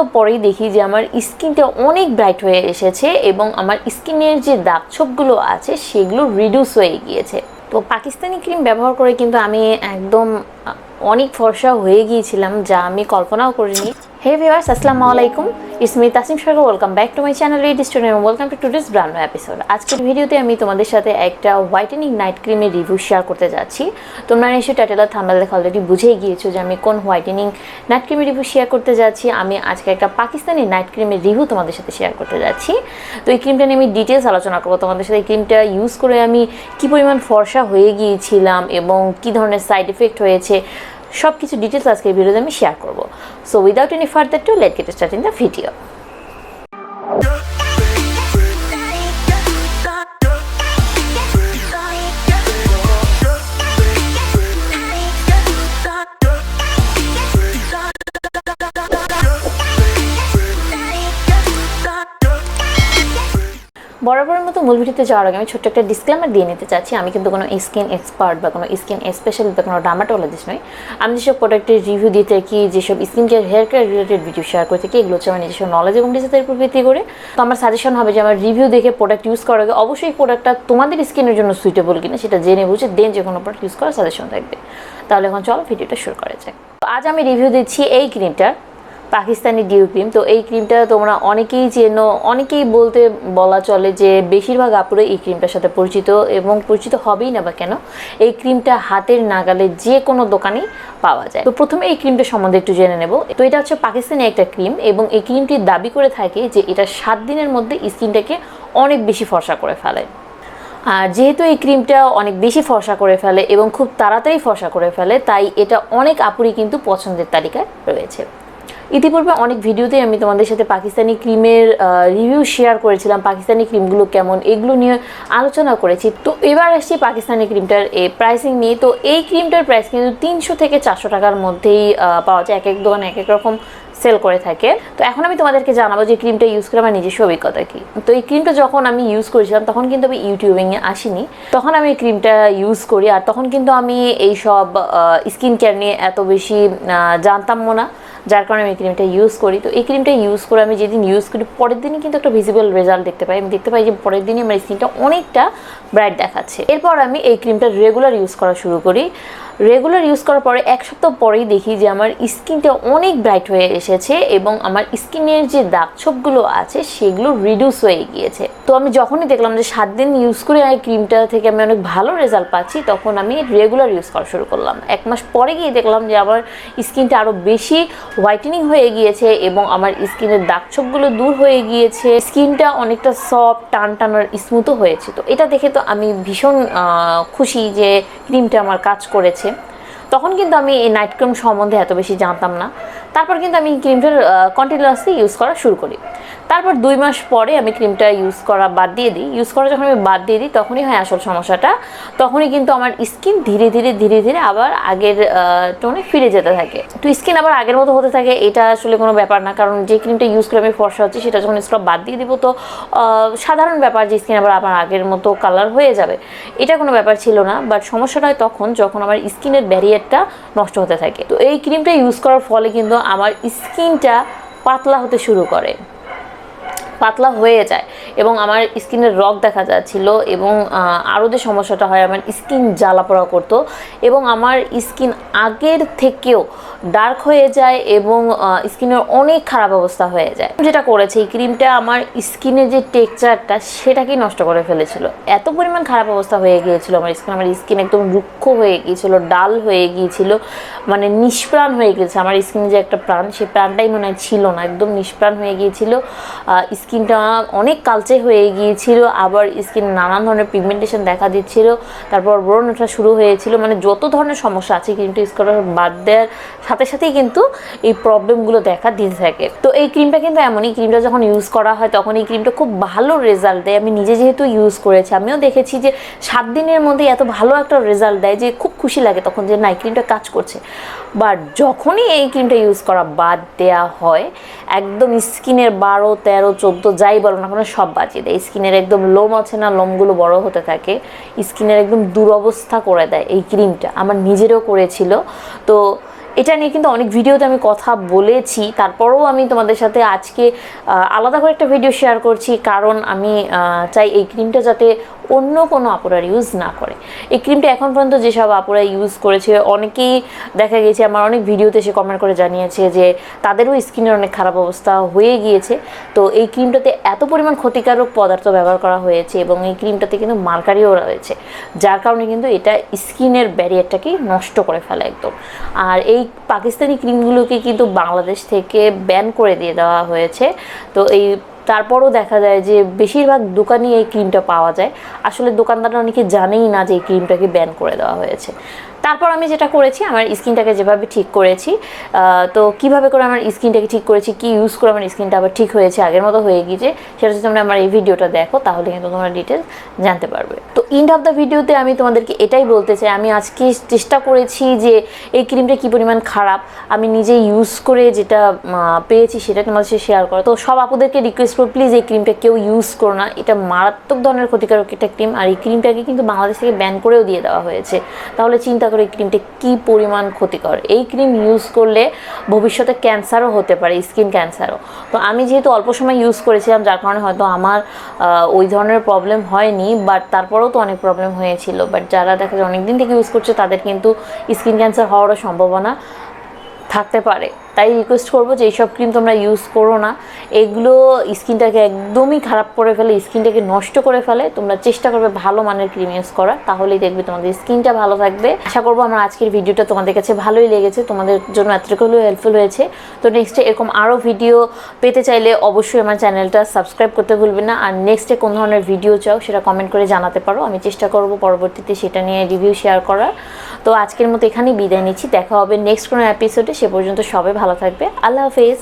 সপ্তাহ পরেই দেখি যে আমার স্কিনটা অনেক ব্রাইট হয়ে এসেছে এবং আমার স্কিনের যে দাগ ছোপগুলো আছে সেগুলো রিডিউস হয়ে গিয়েছে। তো পাকিস্তানি ক্রিম ব্যবহার করে কিন্তু আমি একদম অনেক ফর্সা হয়ে গিয়েছিলাম, যা আমি কল্পনাও করিনি। হে ভিউয়ার্স, আসসালামু আলাইকুম, it's me Tasnim, welcome back to my channel ladies student, welcome to today's brand new episode. আজকের ভিডিওতে আমি তোমাদের সাথে একটা হোয়াইটেনিং নাইট ক্রিমের রিভিউ শেয়ার করতে যাচ্ছি। তোমরা নিশ্চয়ই টাইটেল আর থাম্বনেল দেখে অলরেডি বুঝেই গিয়েছো যে আমি কোন হোয়াইটেনিং নাইট ক্রিমের রিভিউ শেয়ার করতে যাচ্ছি। আমি আজকে একটা পাকিস্তানি নাইট ক্রিমের রিভিউ তোমাদের সাথে শেয়ার করতে যাচ্ছি। তো এই ক্রিমটা নিয়ে আমি ডিটেলস আলোচনা করবো তোমাদের সাথে। এই ক্রিমটা ইউজ করে আমি কী পরিমাণ ফর্সা হয়ে গিয়েছিলাম এবং কী ধরনের সাইড এফেক্ট হয়েছে সব কিছু ডিটেলস আজকের ভিডিওতে আমি শেয়ার করবো। So without any further ado let's get start in the video. বরাবরের মতো মূল ভিডিওতে যাওয়ার আগে আমি ছোট্ট একটা ডিসক্লেমার দিয়ে নিতে চাচ্ছি। আমি কিন্তু কোনো স্কিন এক্সপার্ট বা কোনো স্কিন স্পেশালিস্ট বা কোনো ডার্মাটোলজিস্ট নই। আমি যেসব প্রোডাক্টের রিভিউ দিয়ে থাকি, যেসব skin care hair care related video share করে থাকি, এগুলো হচ্ছে আমার নিজস্ব নলেজ এবং ডিজাইনের উপর ভিত্তি করে। তো আমার সাজেশন হবে যে আমার রিভিউ দেখে প্রোডাক্ট ইউজ করার আগে অবশ্যই প্রোডাক্টটা তোমাদের স্কিনের জন্য সুইটেবল কিনা সেটা জেনে বুঝে দেন যে কোনো প্রোডাক্ট ইউজ করার সাজেশন থাকবে। তাহলে এখন চলো ভিডিওটা শুরু করা যাক। আজ আমি রিভিউ দিচ্ছি এই ক্রিমটার, পাকিস্তানি ডিউ ক্রিম। তো এই ক্রিমটা তোমরা অনেকেই চেনো, অনেকেই বলা চলে যে বেশিরভাগ আপুরা এই ক্রিমটার সাথে পরিচিত এবং পরিচিত হবেই না বা কেন। এই ক্রিমটা হাতের নাগালে যে কোনো দোকানেই পাওয়া যায়। তো প্রথমে এই ক্রিমটা সম্বন্ধে একটু জেনে নেব। তো এটা হচ্ছে পাকিস্তানি একটা ক্রিম এবং এই ক্রিমটি দাবি করে থাকে যে এটা 7 দিনের মধ্যে স্কিনটাকে অনেক বেশি ফর্সা করে ফেলে। আর যেহেতু এই ক্রিমটা অনেক বেশি ফর্সা করে ফেলে এবং খুব তাড়াতাড়ি ফর্সা করে ফেলে, তাই এটা অনেক আপুরই কিন্তু পছন্দের তালিকায় রয়েছে। ইতিপূর্বে অনেক ভিডিওতে আমি তোমাদের সাথে পাকিস্তানি ক্রিমের রিভিউ শেয়ার করেছিলাম, পাকিস্তানি ক্রিমগুলো কেমন এগুলো নিয়ে আলোচনা করেছি। তো এবার আসছি পাকিস্তানি ক্রিমটার প্রাইসিং নিয়ে। তো এই ক্রিমটার প্রাইস কিন্তু 300 থেকে 400 টাকার মধ্যেই পাওয়া যায়। এক এক দোকানে এক এক রকম সেল করে থাকে। তো এখন আমি তোমাদেরকে জানাবো যে ক্রিমটা ইউজ করে আমার নিজস্ব অভিজ্ঞতা কী। তো এই ক্রিমটা যখন আমি ইউজ করেছিলাম তখন কিন্তু আমি ইউটিউবিংয়ে আসিনি, তখন আমি এই ক্রিমটা ইউজ করি। আর তখন কিন্তু আমি এইসব স্কিন কেয়ার নিয়ে এত বেশি জানতামও না, যার কারণে আমি এই ক্রিমটা ইউজ করি। তো এই ক্রিমটা ইউজ করে আমি যেদিন ইউজ করি পরের দিনই কিন্তু একটা ভিজিবল রেজাল্ট দেখতে পাই। আমি দেখতে পাই যে পরের দিনই আমার স্কিনটা অনেকটা ব্রাইট দেখাচ্ছে। এরপর আমি এই ক্রিমটা রেগুলার ইউজ করা শুরু করি। রেগুলার ইউজ করার পরে এক সপ্তাহ পরেই দেখি যে আমার স্কিনটা অনেক ব্রাইট হয়ে এসেছে এবং আমার স্কিনের যে দাগ ছোপগুলো আছে সেগুলো রিডিউস হয়ে গিয়েছে। তো আমি যখনই দেখলাম যে 7 দিন ইউজ করে এই ক্রিমটা থেকে আমি অনেক ভালো রেজাল্ট পাচ্ছি, তখন আমি রেগুলার ইউজ করা শুরু করলাম। 1 মাস পরে গিয়ে দেখলাম যে আমার স্কিনটা আরও বেশি হোয়াইটেনিং হয়ে গিয়েছে এবং আমার স্কিনের দাগ ছোপগুলো দূর হয়ে গিয়েছে। স্কিনটা অনেকটা সফট, টান আর স্মুথও হয়েছে। তো এটা দেখে তো আমি ভীষণ খুশি যে ক্রিমটা আমার কাজ করেছে। তখন কিন্তু আমি এই নাইট ক্রিম সম্বন্ধে এত বেশি জানতাম না। তারপর কিন্তু আমি ক্রিমটার কন্টিনিউয়াসলি ইউজ করা শুরু করি। তারপর 2 মাস পরে আমি ক্রিমটা ইউজ করা বাদ দিয়ে দিই। ইউজ করা যখন আমি বাদ দিয়ে দিই তখনই হয় আসল সমস্যাটা। তখনই কিন্তু আমার স্কিন ধীরে ধীরে আবার আগের টোনে ফিরে যেতে থাকে। তো স্কিন আবার আগের মতো হতে থাকে, এটা আসলে কোনো ব্যাপার না। কারণ যে ক্রিমটা ইউজ করে আমি ফর্সা হচ্ছে সেটা যখন স্ক্রাব বাদ দিয়ে দিব তো সাধারণ ব্যাপার যে স্কিন আবার আগের মতো কালার হয়ে যাবে, এটা কোনো ব্যাপার ছিল না। বাট সমস্যাটা হয় তখন যখন আমার স্কিনের ব্যারিয়ারটা নষ্ট হতে থাকে। তো এই ক্রিমটা ইউজ করার ফলে কিন্তু আমার স্কিনটা পাতলা হতে শুরু করে, পাতলা হয়ে যায় এবং আমার স্কিনের রগ দেখা যাচ্ছিল এবং আরও যে সমস্যাটা হয় আমার স্কিন জ্বালা পোড়া করতো এবং আমার স্কিন আগের থেকেও ডার্ক হয়ে যায় এবং স্কিনের অনেক খারাপ অবস্থা হয়ে যায়। যেটা করেছে এই ক্রিমটা আমার স্কিনের যে টেক্সচারটা সেটাকেই নষ্ট করে ফেলেছিল। এত পরিমাণ খারাপ অবস্থা হয়ে গিয়েছিল আমার স্কিন একদম রুক্ষ হয়ে গিয়েছিল, ডাল হয়ে গিয়েছিল, মানে নিষ্প্রাণ হয়ে গিয়েছে। আমার স্কিনে যে একটা প্রাণ, সেই প্রাণটাই মনে হয় ছিল না, একদম নিষ্প্রাণ হয়ে গিয়েছিল। স্কিনটা অনেক কালচে হয়ে গিয়েছিল, আবার স্কিন নানান ধরনের পিগমেন্টেশন দেখা দিচ্ছিল, তারপর ব্রণ ওঠা শুরু হয়েছিল। মানে যত ধরনের সমস্যা আছে ক্রিমটা ইউজ করার বাদ দেওয়ার সাথে সাথেই কিন্তু এই প্রবলেমগুলো দেখা দিতে থাকে। তো এই ক্রিমটা কিন্তু এমনই, ক্রিমটা যখন ইউজ করা হয় তখন এই ক্রিমটা খুব ভালো রেজাল্ট দেয়। আমি নিজে যেহেতু ইউজ করেছি আমিও দেখেছি যে 7 দিনের মধ্যে এত ভালো একটা রেজাল্ট দেয় যে খুব খুশি লাগে তখন যে না এই ক্রিমটা কাজ করছে। বাট যখনই এই ক্রিমটা ইউজ করা বাদ দেওয়া হয় একদম স্কিনের 12, 13, 14 যাই বলো না কোনো সব বাজিয়ে দেয়। স্কিনের একদম লোম আছে না, লোমগুলো বড় হতে থাকে, স্কিনের একদম দুরবস্থা করে দেয় এই ক্রিমটা। আমার নিজেরও করেছিল। তো এটা নিয়ে কিন্তু অনেক ভিডিওতে আমি কথা বলেছি, তারপরেও আমি তোমাদের সাথে আজকে আলাদা করে একটা ভিডিও শেয়ার করছি, কারণ আমি চাই এই ক্রিমটা যাতে অন্য কোনো আপুরা ইউজ না করে। এই ক্রিমটা এখন পর্যন্ত যেসব আপুরা ইউজ করেছে অনেকেই দেখা গেছে আমার অনেক ভিডিওতে এসে কমেন্ট করে জানিয়েছে যে তাদেরও স্কিনের অনেক খারাপ অবস্থা হয়ে গিয়েছে। তো এই ক্রিমটাতে এত পরিমাণ ক্ষতিকারক পদার্থ ব্যবহার করা হয়েছে এবং এই ক্রিমটাতে কিন্তু মার্কারিও রয়েছে, যার কারণে কিন্তু এটা স্কিনের ব্যারিয়ারটাকে নষ্ট করে ফেলে একদম। আর এই পাকিস্তানি ক্রিমগুলোকে কিন্তু বাংলাদেশ থেকে ব্যান করে দিয়ে দেওয়া হয়েছে। তো এই তারপরও দেখা যায় যে বেশিরভাগ দোকানে এই ক্রিমটা পাওয়া যায়, আসলে দোকানদাররা অনেকে জানেই না যে এই ক্রিমটাকে ব্যান করে দেওয়া হয়েছে। তারপর আমি যেটা করেছি, আমার স্কিনটাকে যেভাবে ঠিক করেছি, তো কিভাবে করে আমার স্কিনটাকে ঠিক করেছি, কি ইউজ করে আমার স্কিনটা আবার ঠিক হয়েছে, আগের মতো হয়ে গিয়েছে, সেটা যদি তোমরা আমার এই ভিডিওটা দেখো তাহলে কিন্তু তোমরা ডিটেলস জানতে পারবে। তো এন্ড অফ দ্য ভিডিওতে আমি তোমাদেরকে এটাই বলতে চাই, আমি আজকে চেষ্টা করেছি যে এই ক্রিমটা কী পরিমাণ খারাপ আমি নিজে ইউজ করে যেটা পেয়েছি সেটা তোমাদের সাথে শেয়ার করা। তো সব আপুদেরকে রিকোয়েস্ট করো, প্লিজ এই ক্রিমটা কেউ ইউজ করো না, এটা মারাত্মক ধরনের ক্ষতিকারক একটা ক্রিম। আর এই ক্রিমটাকে কিন্তু বাংলাদেশ থেকে ব্যান করেও দিয়ে দেওয়া হয়েছে, তাহলে চিন্তা করে এই ক্রিমটা কী পরিমাণ ক্ষতিকর। এই ক্রিম ইউজ করলে ভবিষ্যতে ক্যান্সারও হতে পারে, স্কিন ক্যান্সারও। তো আমি যেহেতু অল্প সময় ইউজ করেছিলাম, যার কারণে হয়তো আমার ওই ধরনের প্রবলেম হয়নি, বাট তারপরেও তো অনেক প্রবলেম হয়েছিল। বাট যারা দেখা যায় অনেক দিন থেকে ইউজ করছে তাদের কিন্তু স্কিন ক্যান্সার হওয়ারও সম্ভাবনা থাকতে পারে। তাই রিকোয়েস্ট করবো যে এইসব ক্রিম তোমরা ইউজ করো না, এগুলো স্কিনটাকে একদমই খারাপ করে ফেলে, স্কিনটাকে নষ্ট করে ফেলে। তোমরা চেষ্টা করবে ভালো মানের ক্রিম ইউজ করার, তাহলেই দেখবে তোমাদের স্কিনটা ভালো থাকবে। আশা করবো আমার আজকের ভিডিওটা তোমাদের কাছে ভালোই লেগেছে, তোমাদের জন্য এতটুকু হলেও হেল্পফুল হয়েছে। তো নেক্সটে এরকম আরও ভিডিও পেতে চাইলে অবশ্যই আমার চ্যানেলটা সাবস্ক্রাইব করতে ভুলবে না। আর নেক্সটে কোন ধরনের ভিডিও চাও সেটা কমেন্ট করে জানাতে পারো, আমি চেষ্টা করবো পরবর্তীতে সেটা নিয়ে রিভিউ শেয়ার করার। তো আজকের মতো এখানেই বিদায় নিচ্ছি, দেখা হবে নেক্সট কোনো এপিসোডে। সে পর্যন্ত সবাই ভালো থাকবে, আল্লাহ হাফেজ।